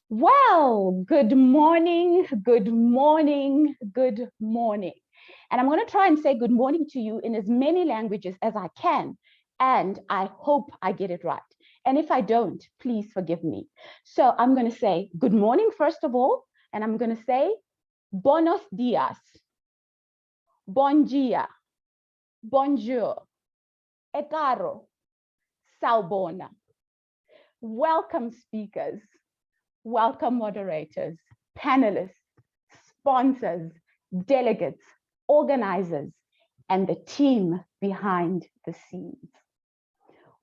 Well, good morning, good morning, good morning. And I'm going to try and say good morning to you in as many languages as I can. And I hope I get it right. And if I don't, please forgive me. So I'm going to say good morning, first of all. And I'm going to say buenos dias, bon dia, bonjour, e caro, salbona. Welcome, speakers. Welcome, moderators, panelists, sponsors, delegates, organizers, and the team behind the scenes.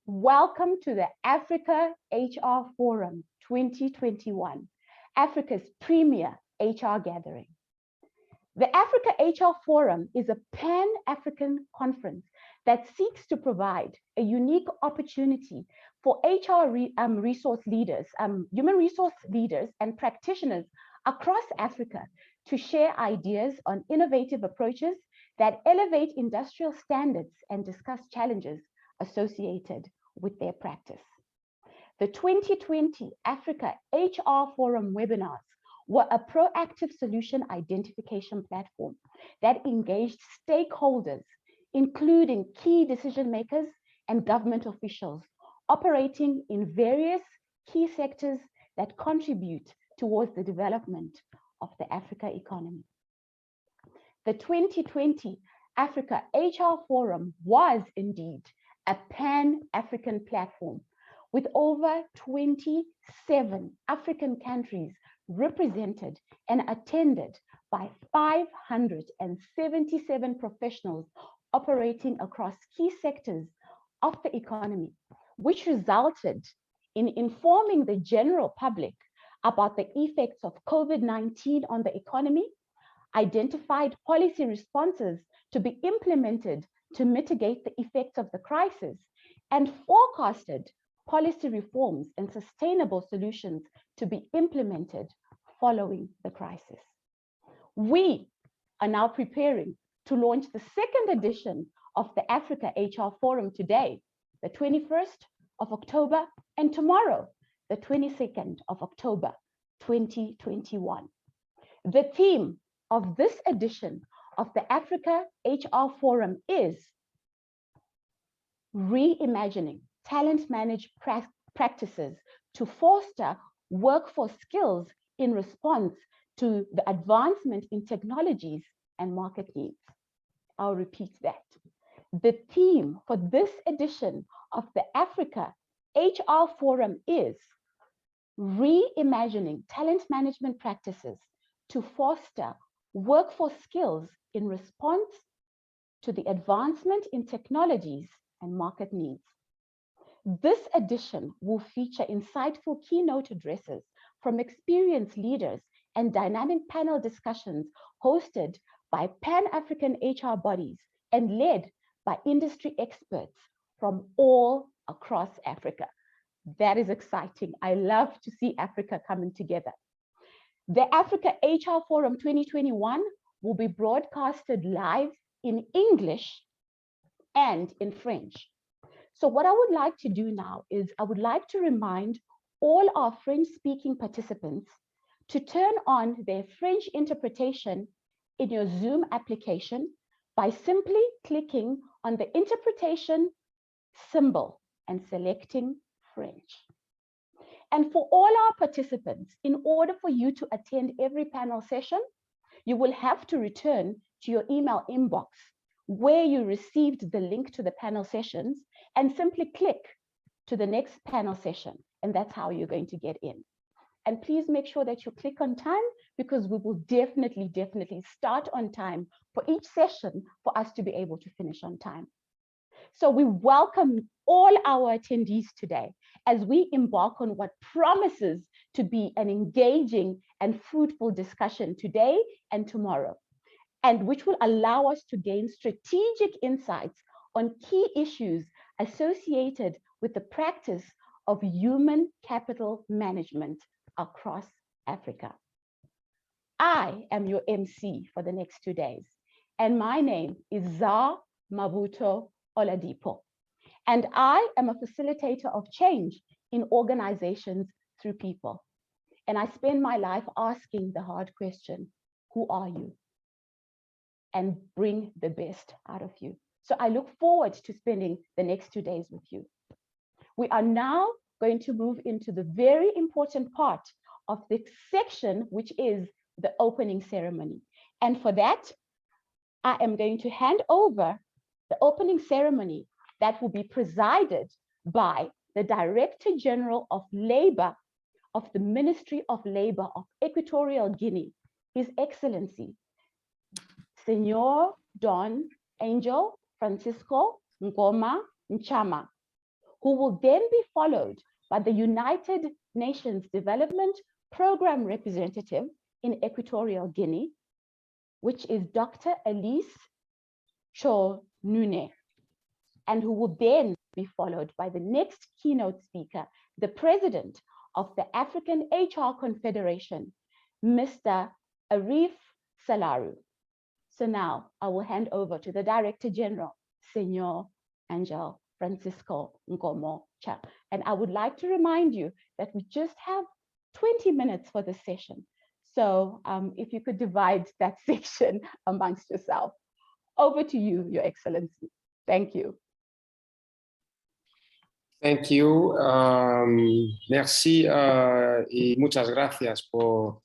Welcome to the Africa HR Forum 2021, Africa's premier HR gathering. The Africa HR Forum is a pan-African conference that seeks to provide a unique opportunity for HR resource leaders, human resource leaders and practitioners across Africa to share ideas on innovative approaches that elevate industrial standards and discuss challenges associated with their practice. The 2020 Africa HR Forum webinars were a proactive solution identification platform that engaged stakeholders, including key decision makers and government officials operating in various key sectors that contribute towards the development of the Africa economy. The 2020 Africa HR Forum was indeed a pan-African platform with over 27 African countries represented and attended by 577 professionals operating across key sectors of the economy, which resulted in informing the general public about the effects of COVID-19 on the economy, identified policy responses to be implemented to mitigate the effects of the crisis, and forecasted policy reforms and sustainable solutions to be implemented following the crisis. We are now preparing to launch the second edition of the Africa HR Forum today, the 21st of October, and tomorrow, the 22nd of October, 2021. The theme of this edition of the Africa HR Forum is reimagining talent managed practices to foster workforce skills in response to the advancement in technologies and market needs. I'll repeat that. The theme for this edition of the Africa HR Forum is reimagining talent management practices to foster workforce skills in response to the advancement in technologies and market needs. This edition will feature insightful keynote addresses from experienced leaders and dynamic panel discussions hosted by Pan-African HR bodies and led by industry experts from all across Africa. That is exciting. I love to see Africa coming together. The Africa HR Forum 2021 will be broadcasted live in English and in French. So what I would like to do now is I would like to remind all our French-speaking participants to turn on their French interpretation in your Zoom application by simply clicking on the interpretation symbol and selecting French. And for all our participants, in order for you to attend every panel session, you will have to return to your email inbox where you received the link to the panel sessions and simply click to the next panel session. And that's how you're going to get in. And please make sure that you click on time because we will definitely start on time for each session for us to be able to finish on time. So we welcome all our attendees today as we embark on what promises to be an engaging and fruitful discussion today and tomorrow, and which will allow us to gain strategic insights on key issues associated with the practice of human capital management across Africa. I am your MC for the next 2 days, and my name is Zah Mabuto Oladipo, and I am a facilitator of change in organizations through people. And I spend my life asking the hard question, who are you? And bring the best out of you. So I look forward to spending the next 2 days with you. We are now going to move into the very important part of this section, which is the opening ceremony. And for that, I am going to hand over the opening ceremony that will be presided by the Director General of Labor of the Ministry of Labor of Equatorial Guinea, His Excellency, Senor Don Angel Francisco Ngoma Nchama, who will then be followed by the United Nations Development Program Representative in Equatorial Guinea, which is Dr. Elise Cho Nune, and who will then be followed by the next keynote speaker, the President of the African HR Confederation, Mr. Arif Salaru. So now I will hand over to the Director General, Senor Angel Francisco Ngomo Cha. And I would like to remind you that we just have 20 minutes for the session. So if you could divide that section amongst yourself. Over to you, Your Excellency. Thank you. Thank you. Merci y muchas gracias por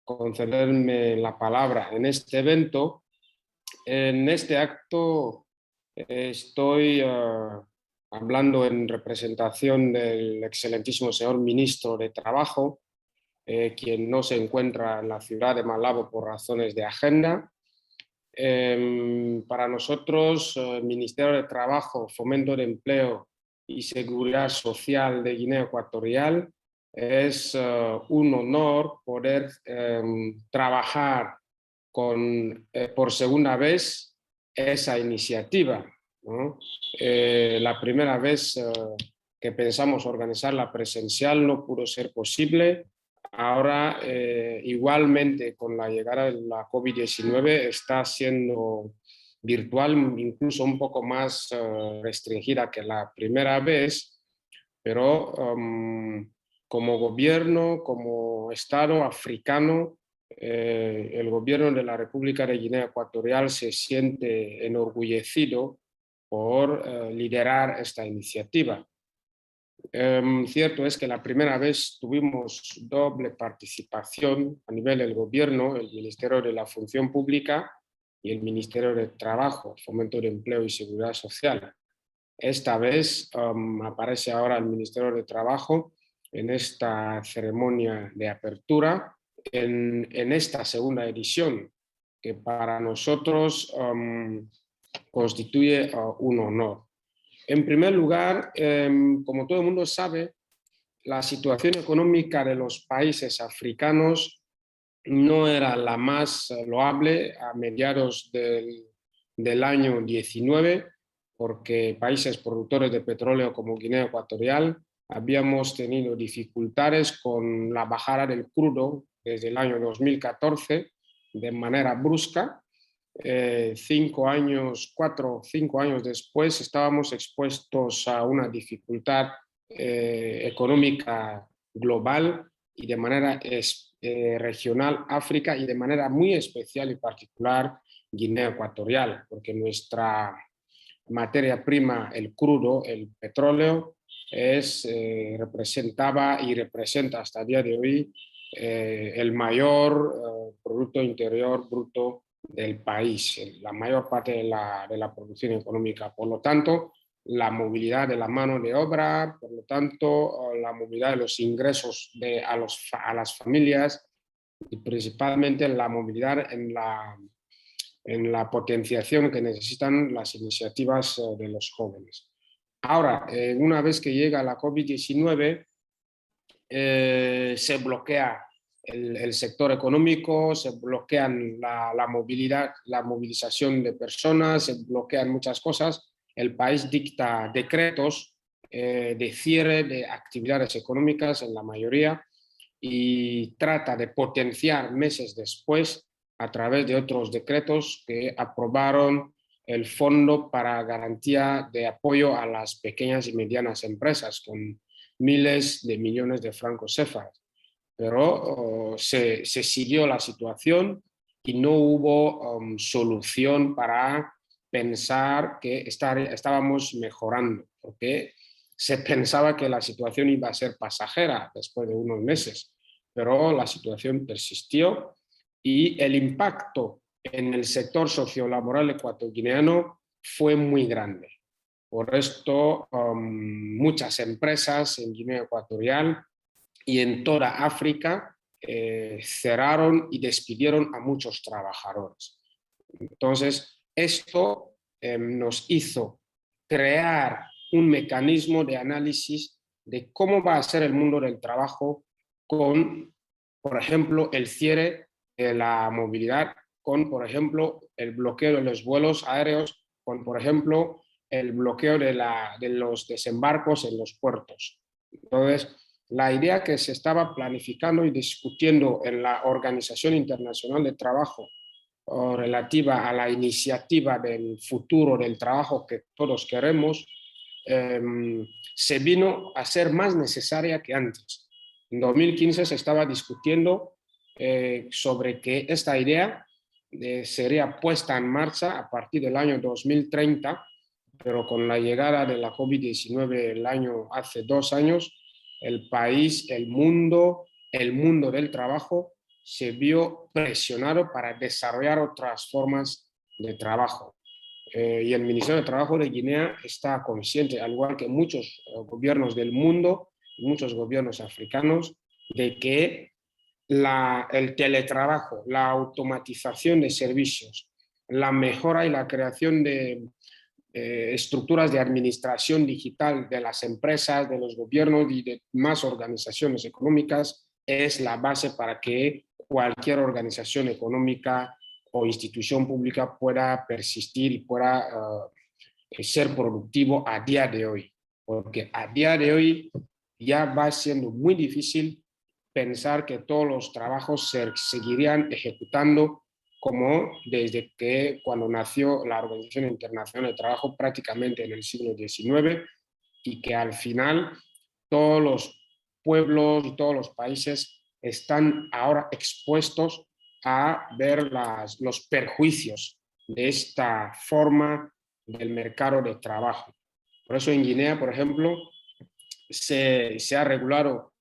concederme la palabra en este evento. En este acto estoy hablando en representación del excelentísimo señor ministro de Trabajo, quien no se encuentra en la ciudad de Malabo por razones de agenda. Para nosotros, el Ministerio de Trabajo, Fomento de Empleo y Seguridad Social de Guinea Ecuatorial, es un honor poder trabajar por segunda vez esa iniciativa, ¿no? La primera vez que pensamos organizarla presencial no pudo ser posible. Ahora, igualmente, con la llegada de la COVID-19, está siendo virtual, incluso un poco más restringida que la primera vez, pero como gobierno, como Estado africano, el gobierno de la República de Guinea Ecuatorial se siente enorgullecido por liderar esta iniciativa. Cierto es que la primera vez tuvimos doble participación a nivel del gobierno, el Ministerio de la Función Pública y el Ministerio de Trabajo, Fomento de Empleo y Seguridad Social. Esta vez aparece ahora el Ministerio de Trabajo en esta ceremonia de apertura, en esta segunda edición, que para nosotros constituye un honor. En primer lugar, como todo el mundo sabe, la situación económica de los países africanos no era la más loable a mediados del año 19, porque países productores de petróleo como Guinea Ecuatorial habíamos tenido dificultades con la bajada del crudo desde el año 2014 de manera brusca. 5 años, 4 o 5 años después estábamos expuestos a una dificultad económica global y de manera regional África y de manera muy especial y particular Guinea Ecuatorial, porque nuestra materia prima, el crudo, el petróleo, representaba y representa hasta el día de hoy el mayor Producto Interior Bruto del país, la mayor parte de la producción económica. Por lo tanto, la movilidad de la mano de obra, por lo tanto, la movilidad de los ingresos a las familias y principalmente la movilidad en la potenciación que necesitan las iniciativas de los jóvenes. Ahora, una vez que llega la COVID-19, se bloquea el sector económico, se bloquean la movilidad, la movilización de personas, se bloquean muchas cosas. El país dicta decretos de cierre de actividades económicas en la mayoría y trata de potenciar meses después a través de otros decretos que aprobaron el Fondo para Garantía de Apoyo a las Pequeñas y Medianas Empresas con miles de millones de francos céfaras. pero se siguió la situación y no hubo solución para pensar que estábamos mejorando, porque se pensaba que la situación iba a ser pasajera después de unos meses, pero la situación persistió y el impacto en el sector sociolaboral ecuatoguineano fue muy grande. Por esto, muchas empresas en Guinea Ecuatorial y en toda África cerraron y despidieron a muchos trabajadores. Entonces, esto nos hizo crear un mecanismo de análisis de cómo va a ser el mundo del trabajo con, por ejemplo, el cierre de la movilidad, con, por ejemplo, el bloqueo de los vuelos aéreos, con, por ejemplo, el bloqueo de los desembarcos en los puertos. Entonces, la idea que se estaba planificando y discutiendo en la Organización Internacional de Trabajo relativa a la iniciativa del futuro del trabajo que todos queremos, se vino a ser más necesaria que antes. En 2015 se estaba discutiendo sobre que esta idea sería puesta en marcha a partir del año 2030, pero con la llegada de la COVID-19 hace 2 años, el país, el mundo del trabajo se vio presionado para desarrollar otras formas de trabajo. Y el Ministerio de Trabajo de Guinea está consciente, al igual que muchos gobiernos del mundo, muchos gobiernos africanos, de que el teletrabajo, la automatización de servicios, la mejora y la creación de estructuras de administración digital de las empresas, de los gobiernos y de más organizaciones económicas es la base para que cualquier organización económica o institución pública pueda persistir y pueda ser productivo a día de hoy. Porque a día de hoy ya va siendo muy difícil pensar que todos los trabajos se seguirían ejecutando como desde que cuando nació la Organización Internacional de Trabajo prácticamente en el siglo XIX y que al final todos los pueblos y todos los países están ahora expuestos a ver los perjuicios de esta forma del mercado de trabajo. Por eso en Guinea, por ejemplo, se ha regulado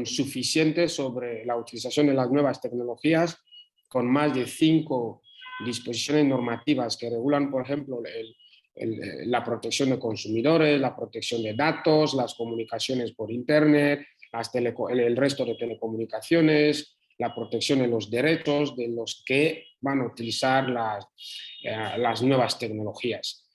suficiente sobre la utilización de las nuevas tecnologías, con más de 5 disposiciones normativas que regulan, por ejemplo, la protección de consumidores, la protección de datos, las comunicaciones por Internet, el resto de telecomunicaciones, la protección de los derechos de los que van a utilizar las nuevas tecnologías.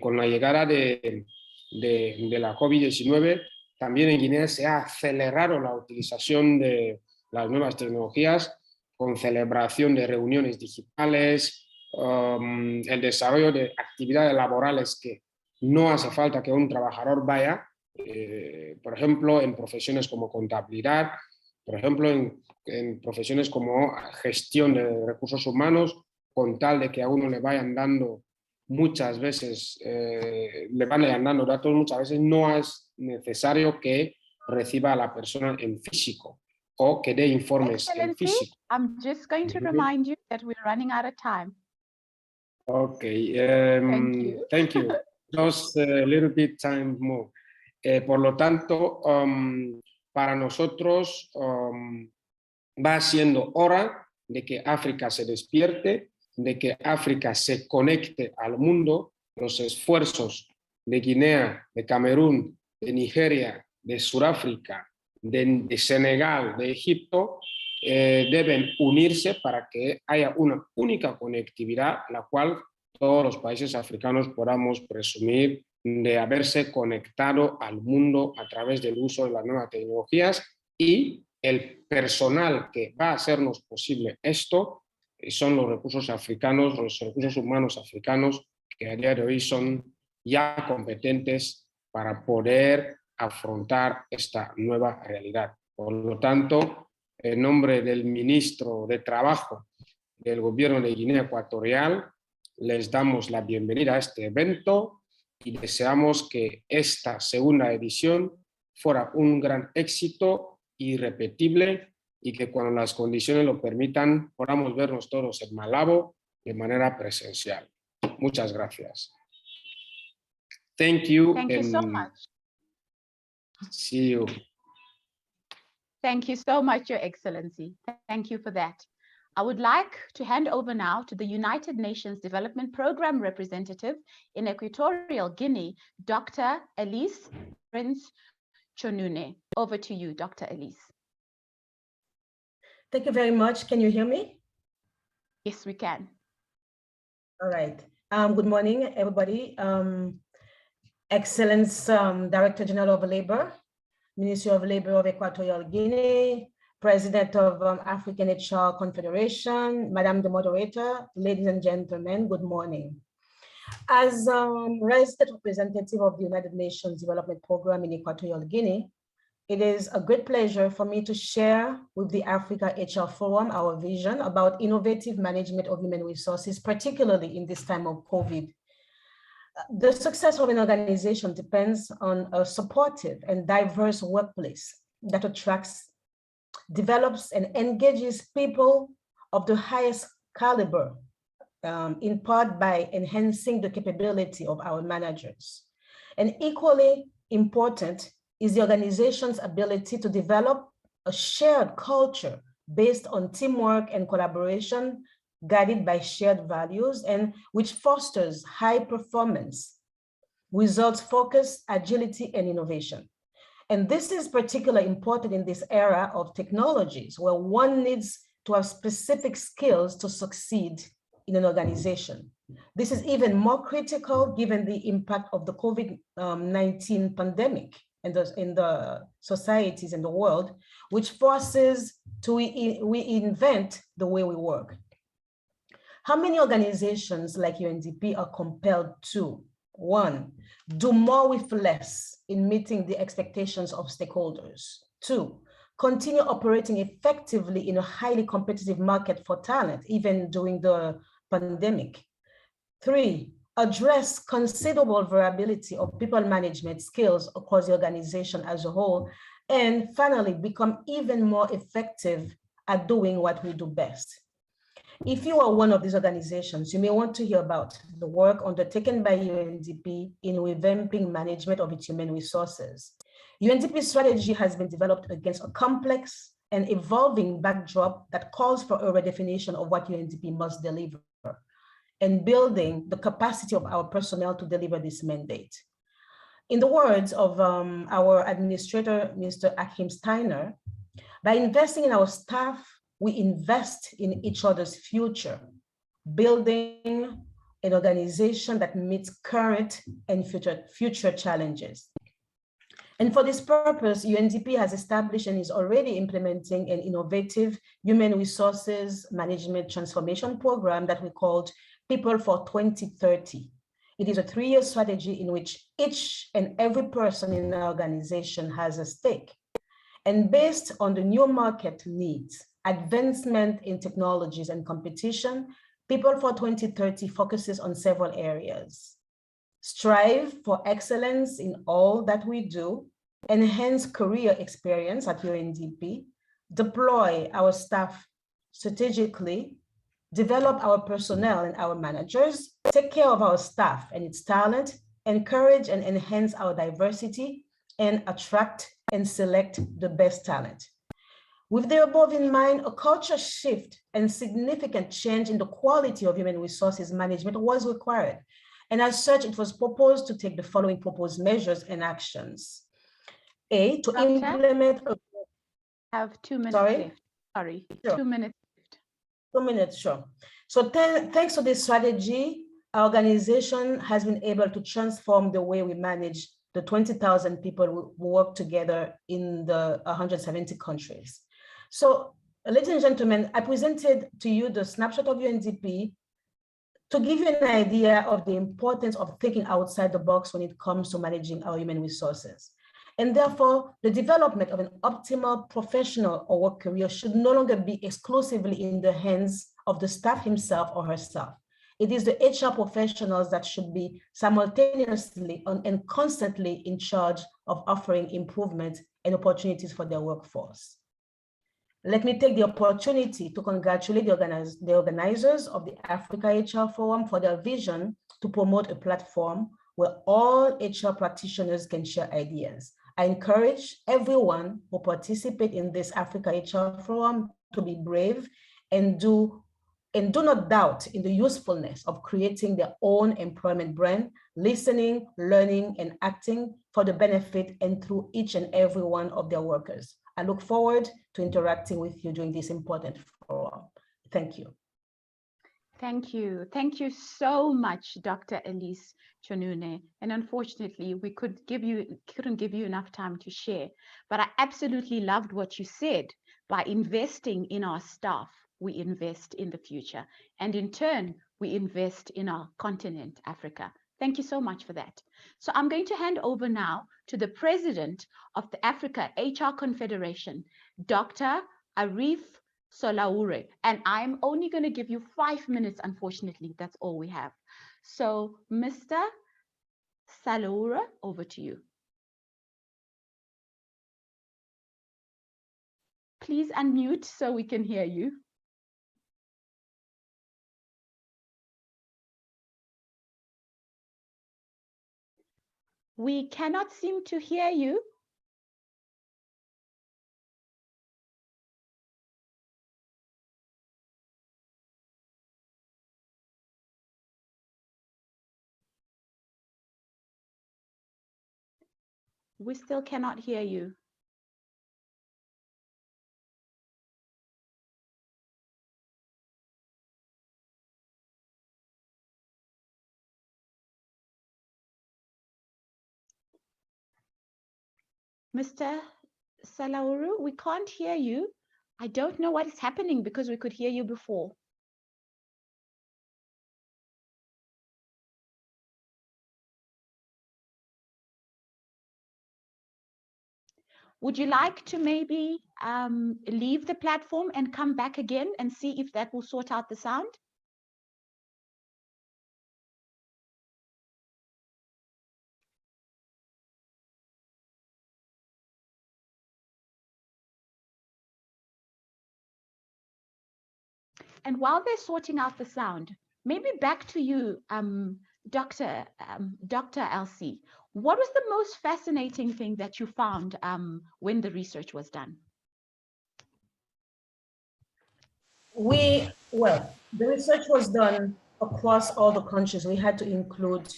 Con la llegada de la COVID-19, también en Guinea se ha acelerado la utilización de las nuevas tecnologías con celebración de reuniones digitales, el desarrollo de actividades laborales que no hace falta que un trabajador vaya, por ejemplo, en profesiones como contabilidad, por ejemplo, en profesiones como gestión de recursos humanos, con tal de que a uno le vayan dando muchas veces, le van dando datos, muchas veces no es necesario que reciba a la persona en físico o que dé informes en físico. I'm just going to remind you that we're running out of time. Okay, Thank you. Just a little bit time more. Por lo tanto, para nosotros va siendo hora de que África se despierte, de que África se conecte al mundo. Los esfuerzos de Guinea, de Camerún, de Nigeria, de Sudáfrica, de Senegal, de Egipto, deben unirse para que haya una única conectividad, la cual todos los países africanos podamos presumir de haberse conectado al mundo a través del uso de las nuevas tecnologías, y el personal que va a hacernos posible esto son los recursos africanos, los recursos humanos africanos, que a día de hoy son ya competentes para poder afrontar esta nueva realidad. Por lo tanto, en nombre del ministro de Trabajo del gobierno de Guinea Ecuatorial, les damos la bienvenida a este evento y deseamos que esta segunda edición fuera un gran éxito irrepetible y que cuando las condiciones lo permitan podamos vernos todos en Malabo de manera presencial. Muchas gracias. Thank you. Thank you so much. See you. Thank you so much, Your Excellency. Thank you for that. I would like to hand over now to the United Nations Development Programme representative in Equatorial Guinea, Dr. Elise Prince Chonune. Over to you, Dr. Elise. Thank you very much. Can you hear me? Yes, we can. All right. Good morning, everybody. Excellence, Director General of Labor, Ministry of Labor of Equatorial Guinea, President of African HR Confederation, Madam the Moderator, ladies and gentlemen, good morning. As resident representative of the United Nations Development Programme in Equatorial Guinea, it is a great pleasure for me to share with the Africa HR Forum our vision about innovative management of human resources, particularly in this time of COVID. The success of an organization depends on a supportive and diverse workplace that attracts, develops, and engages people of the highest caliber, in part by enhancing the capability of our managers. And equally important is the organization's ability to develop a shared culture based on teamwork and collaboration, guided by shared values, and which fosters high performance, results focus, agility, and innovation. And this is particularly important in this era of technologies where one needs to have specific skills to succeed in an organization. This is even more critical given the impact of the COVID-19 pandemic in the societies in the world, which forces to reinvent the way we work. How many organizations like UNDP are compelled to, one, do more with less in meeting the expectations of stakeholders? Two, continue operating effectively in a highly competitive market for talent, even during the pandemic. Three, address considerable variability of people management skills across the organization as a whole. And finally, become even more effective at doing what we do best. If you are one of these organizations, you may want to hear about the work undertaken by UNDP in revamping management of its human resources. UNDP's strategy has been developed against a complex and evolving backdrop that calls for a redefinition of what UNDP must deliver and building the capacity of our personnel to deliver this mandate. In the words of our administrator, Mr. Achim Steiner, by investing in our staff, we invest in each other's future, building an organization that meets current and future challenges. And for this purpose, UNDP has established and is already implementing an innovative human resources management transformation program that we called People for 2030. It is a 3-year strategy in which each and every person in the organization has a stake. And based on the new market needs, advancement in technologies and competition, People for 2030 focuses on several areas. Strive for excellence in all that we do, enhance career experience at UNDP, deploy our staff strategically, develop our personnel and our managers, take care of our staff and its talent, encourage and enhance our diversity, and attract and select the best talent. With the above in mind, a culture shift and significant change in the quality of human resources management was required. And as such, it was proposed to take the following proposed measures and actions. A, to implement a... Have 2 minutes left. Sorry, sure. 2 minutes left. 2 minutes, sure. So thanks to this strategy, our organization has been able to transform the way we manage the 20,000 people who work together in the 170 countries. So, ladies and gentlemen, I presented to you the snapshot of UNDP to give you an idea of the importance of thinking outside the box when it comes to managing our human resources. And therefore, the development of an optimal professional or work career should no longer be exclusively in the hands of the staff himself or herself. It is the HR professionals that should be simultaneously and constantly in charge of offering improvements and opportunities for their workforce. Let me take the opportunity to congratulate the organizers of the Africa HR Forum for their vision to promote a platform where all HR practitioners can share ideas. I encourage everyone who participate in this Africa HR Forum to be brave and do not doubt in the usefulness of creating their own employment brand, listening, learning, and acting for the benefit and through each and every one of their workers. I look forward to interacting with you during this important forum. Thank you. Thank you. Thank you so much, Dr. Elise Chonune. And unfortunately, we couldn't give you enough time to share. But I absolutely loved what you said. By investing in our staff, we invest in the future. And in turn, we invest in our continent, Africa. Thank you so much for that. So I'm going to hand over now to the president of the Africa HR Confederation, Dr. Arif Solaure. And I'm only going to give you 5 minutes, unfortunately. That's all we have. So, Mr. Solaure, over to you. Please unmute so we can hear you. We cannot seem to hear you. We still cannot hear you. Mr. Salauru, we can't hear you. I don't know what is happening because we could hear you before. Would you like to maybe leave the platform and come back again and see if that will sort out the sound? And while they're sorting out the sound, maybe back to you, Dr. LC. What was the most fascinating thing that you found when the research was done? Well, the research was done across all the countries. We had to include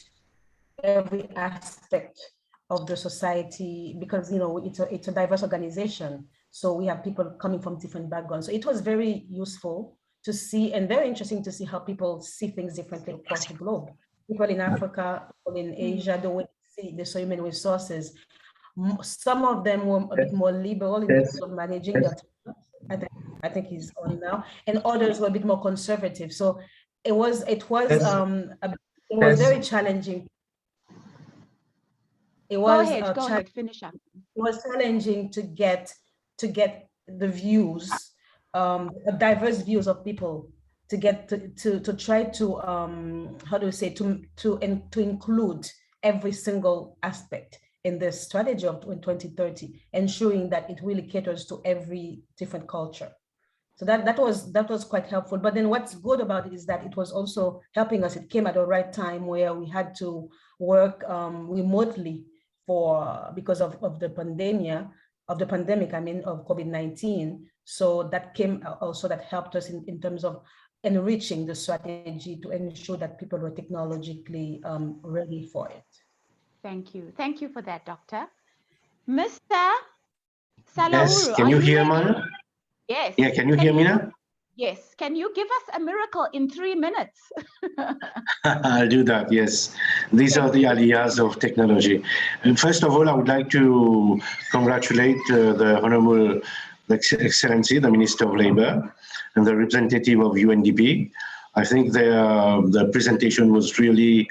every aspect of the society because, you know, it's a diverse organization. So we have people coming from different backgrounds. So it was very useful to see and very interesting to see how people see things differently across the globe. People in Africa, people in Asia, the way they see the human resources. Some of them were a bit more liberal in terms of managing their time. I think he's on now, and others were a bit more conservative. So it was very challenging. It was go ahead, finish up. It was challenging to get the views, diverse views of people, to get to try to how do we say to include every single aspect in the strategy of 2030, ensuring that it really caters to every different culture. So that was quite helpful. But then what's good about it is that it was also helping us. It came at the right time where we had to work remotely because of the pandemic, I mean, of COVID-19. So that came also, that helped us in terms of enriching the strategy to ensure that people were technologically ready for it. Thank you. Thank you for that, Doctor. Mr. Salauru, yes, can you hear me? Yes. Yeah, can you hear me now? Yes. Can you give us a miracle in 3 minutes? I'll do that, yes. These are the ideas of technology. And first of all, I would like to congratulate the Honorable Excellency, the Minister of Labour, and the representative of UNDP. I think the presentation was really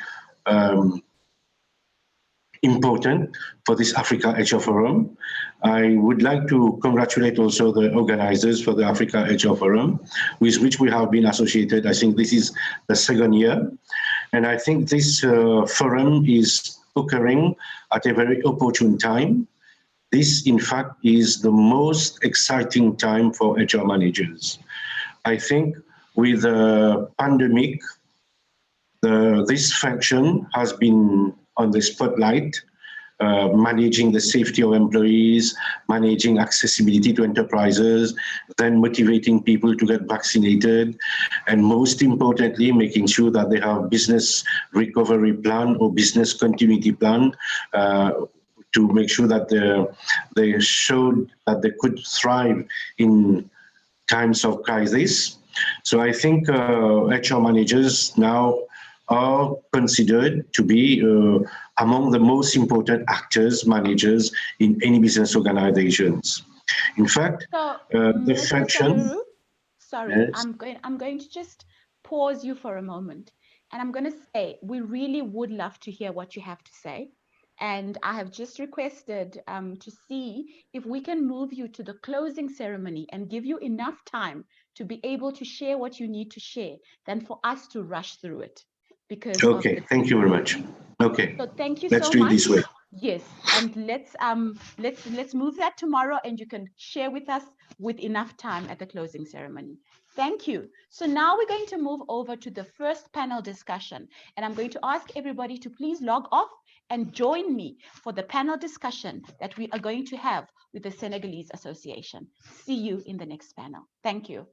important for this Africa HR Forum. I would like to congratulate also the organizers for the Africa HR Forum, with which we have been associated. I think this is the second year. And I think this forum is occurring at a very opportune time. This, in fact, is the most exciting time for HR managers. I think with the pandemic, this function has been on the spotlight, managing the safety of employees, managing accessibility to enterprises, then motivating people to get vaccinated, and most importantly, making sure that they have business recovery plan or business continuity plan to make sure that they showed that they could thrive in times of crisis. So I think HR managers now are considered to be among the most important actors, managers in any business organizations. In fact, the function. Sorry, Yes. I'm going to just pause you for a moment, and I'm going to say we really would love to hear what you have to say. And I have just requested to see if we can move you to the closing ceremony and give you enough time to be able to share what you need to share than for us to rush through it. Because Okay, thank you very much. Okay, so thank you let's so do much. it this way. Yes, and let's move that tomorrow, and you can share with us with enough time at the closing ceremony. Thank you. So now we're going to move over to the first panel discussion, and I'm going to ask everybody to please log off and join me for the panel discussion that we are going to have with the Senegalese Association. See you in the next panel. Thank you.